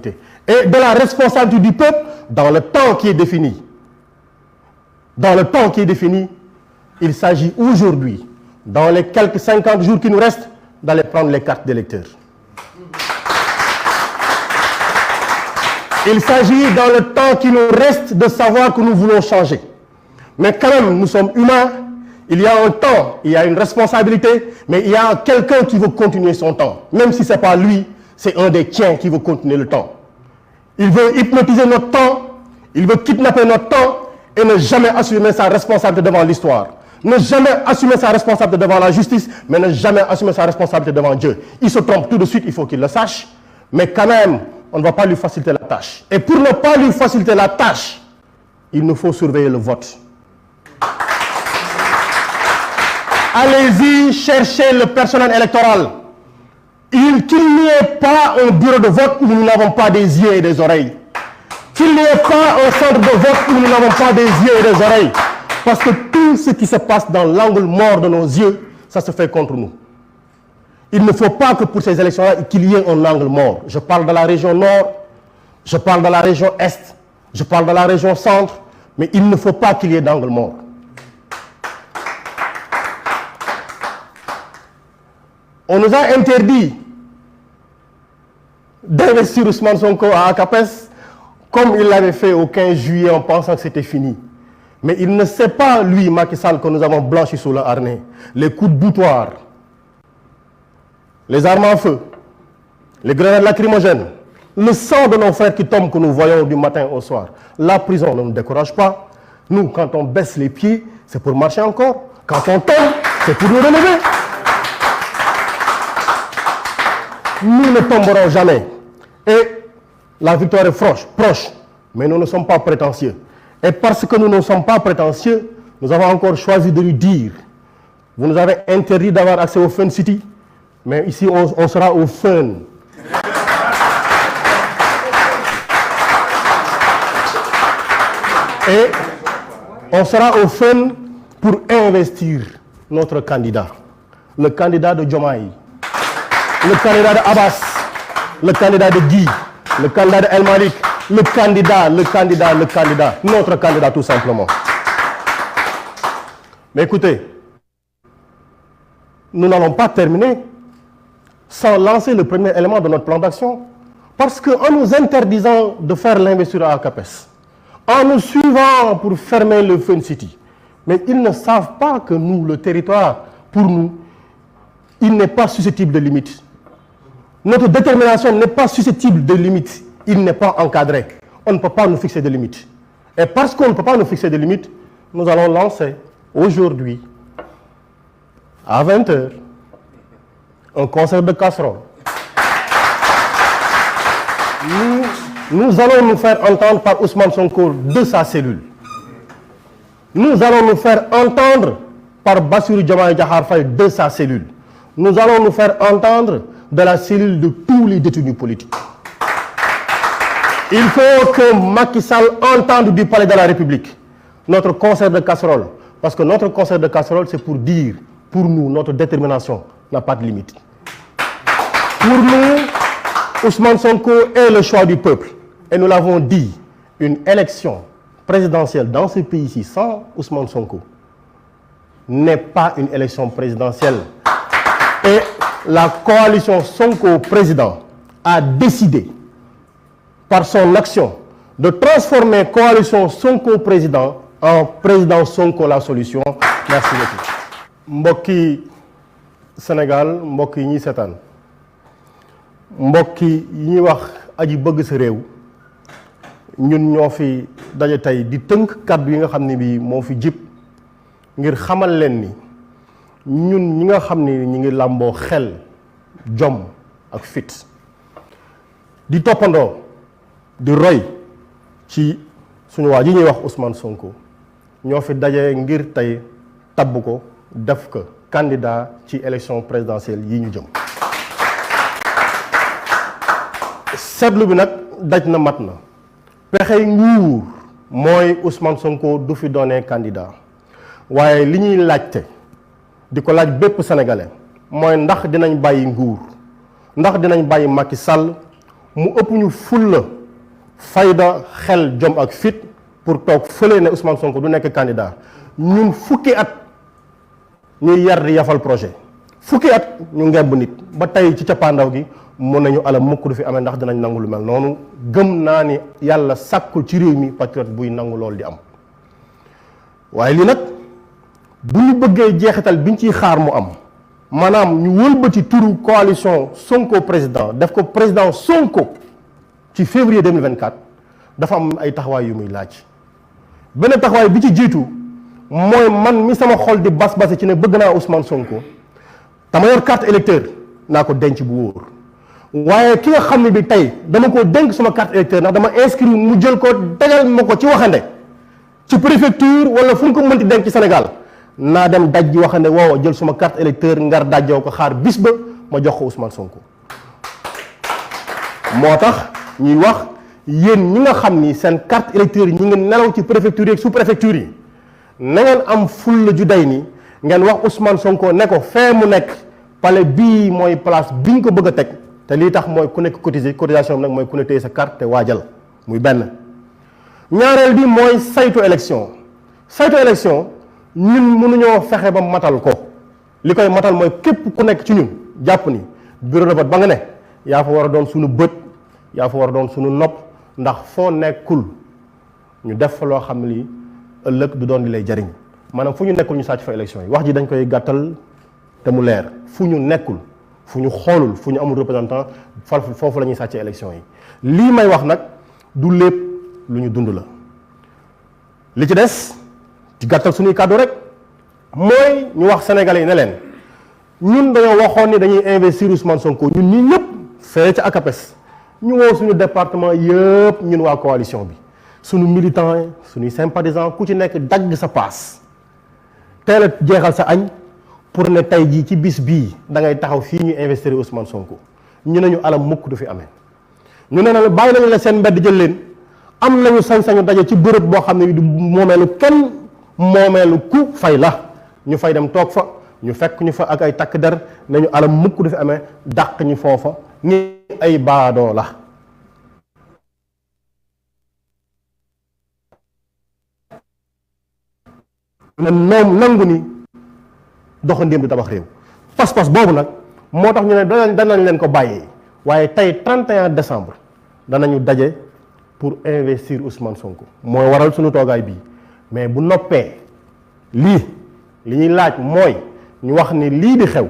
et de la responsabilité du peuple dans le temps qui est défini. Dans le temps qui est défini, il s'agit aujourd'hui, dans les quelques 50 jours qui nous restent, d'aller prendre les cartes d'électeurs. Il s'agit dans le temps qui nous reste de savoir que nous voulons changer. Mais quand même, nous sommes humains, il y a un temps, il y a une responsabilité, mais il y a quelqu'un qui veut continuer son temps. Même si ce n'est pas lui, c'est un des tiens qui veut continuer le temps. Il veut hypnotiser notre temps, il veut kidnapper notre temps et ne jamais assumer sa responsabilité devant l'histoire. Ne jamais assumer sa responsabilité devant la justice, mais ne jamais assumer sa responsabilité devant Dieu. Il se trompe tout de suite, il faut qu'il le sache, mais quand même, on ne va pas lui faciliter la tâche. Et pour ne pas lui faciliter la tâche, il nous faut surveiller le vote. Allez-y, cherchez le personnel électoral. Qu'il n'y ait pas un bureau de vote où nous n'avons pas des yeux et des oreilles. Qu'il n'y ait pas un centre de vote où nous n'avons pas des yeux et des oreilles. Parce que tout ce qui se passe dans l'angle mort de nos yeux, ça se fait contre nous. Il ne faut pas que pour ces élections-là, qu'il y ait un angle mort. Je parle de la région nord, je parle de la région est, je parle de la région centre, mais il ne faut pas qu'il y ait d'angle mort. On nous a interdit d'investir Ousmane Sonko à ACAPES comme il l'avait fait au 15 juillet en pensant que c'était fini. Mais il ne sait pas, lui, Macky Sall, que nous avons blanchi sous le harnais. Les coups de boutoir, les armes à feu, les grenades lacrymogènes, le sang de nos frères qui tombent que nous voyons du matin au soir. La prison ne nous décourage pas. Nous, quand on baisse les pieds, c'est pour marcher encore. Quand on tombe, c'est pour nous relever. Nous ne tomberons jamais. Et la victoire est proche, mais nous ne sommes pas prétentieux. Et parce que nous ne sommes pas prétentieux, nous avons encore choisi de lui dire, vous nous avez interdit d'avoir accès au Fun City, mais ici on sera au Fun. Et on sera au Fun pour investir notre candidat, le candidat de Diomaye, le candidat de Abbas, le candidat de Guy, le candidat de El Malik, le candidat, notre candidat tout simplement. Mais écoutez, nous n'allons pas terminer sans lancer le premier élément de notre plan d'action, parce qu'en nous interdisant de faire l'investiture à ACAPES, en nous suivant pour fermer le Fun City, mais ils ne savent pas que nous, le territoire, pour nous, il n'est pas susceptible de limites. Notre détermination n'est pas susceptible de limites. Il n'est pas encadré. On ne peut pas nous fixer de limites. Et parce qu'on ne peut pas nous fixer de limites, nous allons lancer aujourd'hui, à 20 h, un concert de casserole. Nous allons nous faire entendre par Ousmane Sonko de sa cellule. Nous allons nous faire entendre par Bassirou Diomaye Diakhar Faye de sa cellule. Nous allons nous faire entendre de la cellule de tous les détenus politiques. Il faut que Macky Sall entende du palais de la République notre concert de casserole. Parce que notre concert de casserole, c'est pour dire, pour nous, notre détermination n'a pas de limite. Pour nous, Ousmane Sonko est le choix du peuple. Et nous l'avons dit, une élection présidentielle dans ce pays-ci sans Ousmane Sonko n'est pas une élection présidentielle. Et la coalition Sonko président a décidé par son action de transformer coalition Sonko président en président Sonko la solution. Merci beaucoup. Mbokki Sénégal, mbokki ñi sétane. Mbokki ñi wax aji bëgg sa réew. Ñun ñoo fi daje tay di teunk kaddu yi nga xamni bi mo fi jip ngir xamal leen ni ñun ñi nga xamni ñi ngi lambo xel jom ak fit di topando di roy ci suñu waa ji ñuy wax Ousmane Sonko ñoo fi daje ngir tay tabb ko def ko candidat ci élection présidentielle yi ñu jëm seetlu bi nag daj na mat na pexey nguur mooy Ousmane Sonko du fi doonee candidat waaye li ñuy laajte di ko laaj bépp sénégalais mooy ndax dinañ bàyyi nguur ndax dinañ bàyyi Macky Sall mu ëpp ñu fulla fayda xel jom ak fit pour toog fële ne Ousmane Sonko du nekk candidat ñun fukki at ñuy yar di yafal projet fukki at ñu ngemb nit ba tey ci cappaandaw gi mun nañu ala mukk du fi amee ndax dinañ nangu lu mel noonu gëm naa ni yàlla sàkkul ci réew mi patriote buy nangu loolu di am waaye lii nag bu ñu bëggee jeexital biñ ciy xaar mu am maanaam ñu wëlbati turu coalition Sonko président def ko président Sonko ci février 2024 dafa am ay taxawaay yu muy laaj benn taxawaay bi ci jiitu mooy man mi sama xol di bas-basi ci ne bëgg naa Ousmane Sonko dama yor carte électeur naa ko denc bu wóor waaye ki nga xam ne bi tey dama ko dénk sama carte électeur ndax dama inscrit mu jël ko dagal ma ko ci waxande ci préfecture wala fu mu ko mënti denc ci Sénégal naa dem daj ji waxande woowa jël suma carte électeur ngar dajjoo ko xaar bis ba ma jox ko Ousmane Sonko moo tax ñuy wax yéen ñi nga xam ni seen carte électeur yi ñi ngi nelaw ci préfecture yi ak sous préfecture yi na ngeen am fulla ju day ni ngeen wax Ousmane Sonko ne ko fee mu nekk palais bii mooy place biñ ko bëgg a teg te lii tax mooy ku nekk cotisation bi nag mooy ku ne téye sa carte te waajal muy benn ñaareel bi mooy saytu élection ñun mënuñoo fexe ba matal ko li koy matal mooy képp ku nekk ci ñun jàpp ni bureau de vote ba nga ne yaa fa war a doon suñu bët yaa fa war a doon suñu nopp ndax foo nekkul ñu def fa loo xam ne lii ëllëg du doon li lay jariñ maanaam fu ñu nekkul ñu sàcc fa élection yi wax ji dañ koy gàttal te mu leer fu ñu nekkul fu ñu xoolul fu ñu amul représentant foofu la ñuy sàcc élection yi lii may wax nag du lépp lu ñu dund la li ci des ci gàttal suñuy kàddu rek mooy ñu wax sénégalais yi ne leen ñun dañoo waxoon ni dañuy investir Ousmane Sonko ñun ñi ñëpp fee ca ACAPES ñu woo suñu département yëpp ñun waa coalition bi suñu militants yi suñuy sympathisants ku ci nekk dagg sa paas teel a jeexal sa añ pour ne tey jii ci bis bii da ngay taxaw fii ñu investir Ousmane Sonko ñu ne ñu alam mukk du fi amee ñu ne na bàyyi nañu la seen mbedd jël leen am nañu sañ-sañu daje ci bërëb boo xam ne du moomeelu kenn moomeelu ku fay la ñu fay dem toog fa ñu fekk ñu fa ak ay takk der ne ñu alam mukk du fi amee dàq ñu foofa ni ay baadoo la ne noom nangu ni doxandéem du tabax réew pas-pas boobu nag moo tax ñu ne danañ leen ko bàyyee waaye tey 31 décembre danañu daje pour investir Ousmane Sonko mooy waral suñu toogaay bii mais bu noppee li ñuy laaj mooy ñu wax ni lii di xew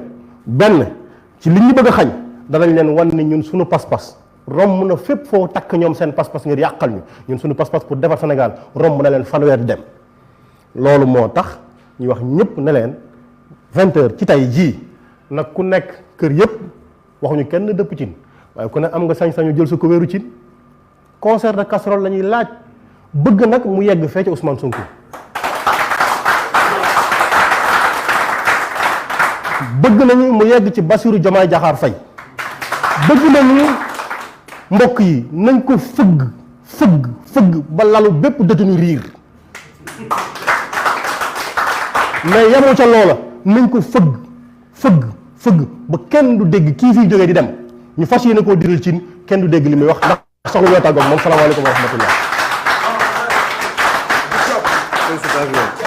benn ci li ñu bëgg a xañ danañ leen wan ni ñun suñu pas-pas romb na fépp foo takk ñoom seen pas-pas ngir yàqal ñu ñun suñu pas-pas pour defar Sénégal romb na leen fanweer di dem loolu moo tax ñu wax ñëpp ne leen 20h ci tey jii nag ku nekk kër yëpp waxuñu kenn dëpp cin waaye ku ne am nga sañ-sañu jël su ko wéeru cin concert de casserole la ñuy laaj bëgg nag mu yegg fee ci Ousmane Sonko bëgg nañu mu yegg ci Bassirou Diomaye Diakhar Faye bëgg nañu mbokk yi nañ ko fëgg ba lalu bépp détenu riir mais yemul ca loola nañ ko fëgg ba kenn du dégg kii fii jógee di dem ñu fas yéene koo diral cin kenn du dégg li muy wax ndax soxla ñoo tàggoog moom salaamaaleykum wa rahmatullah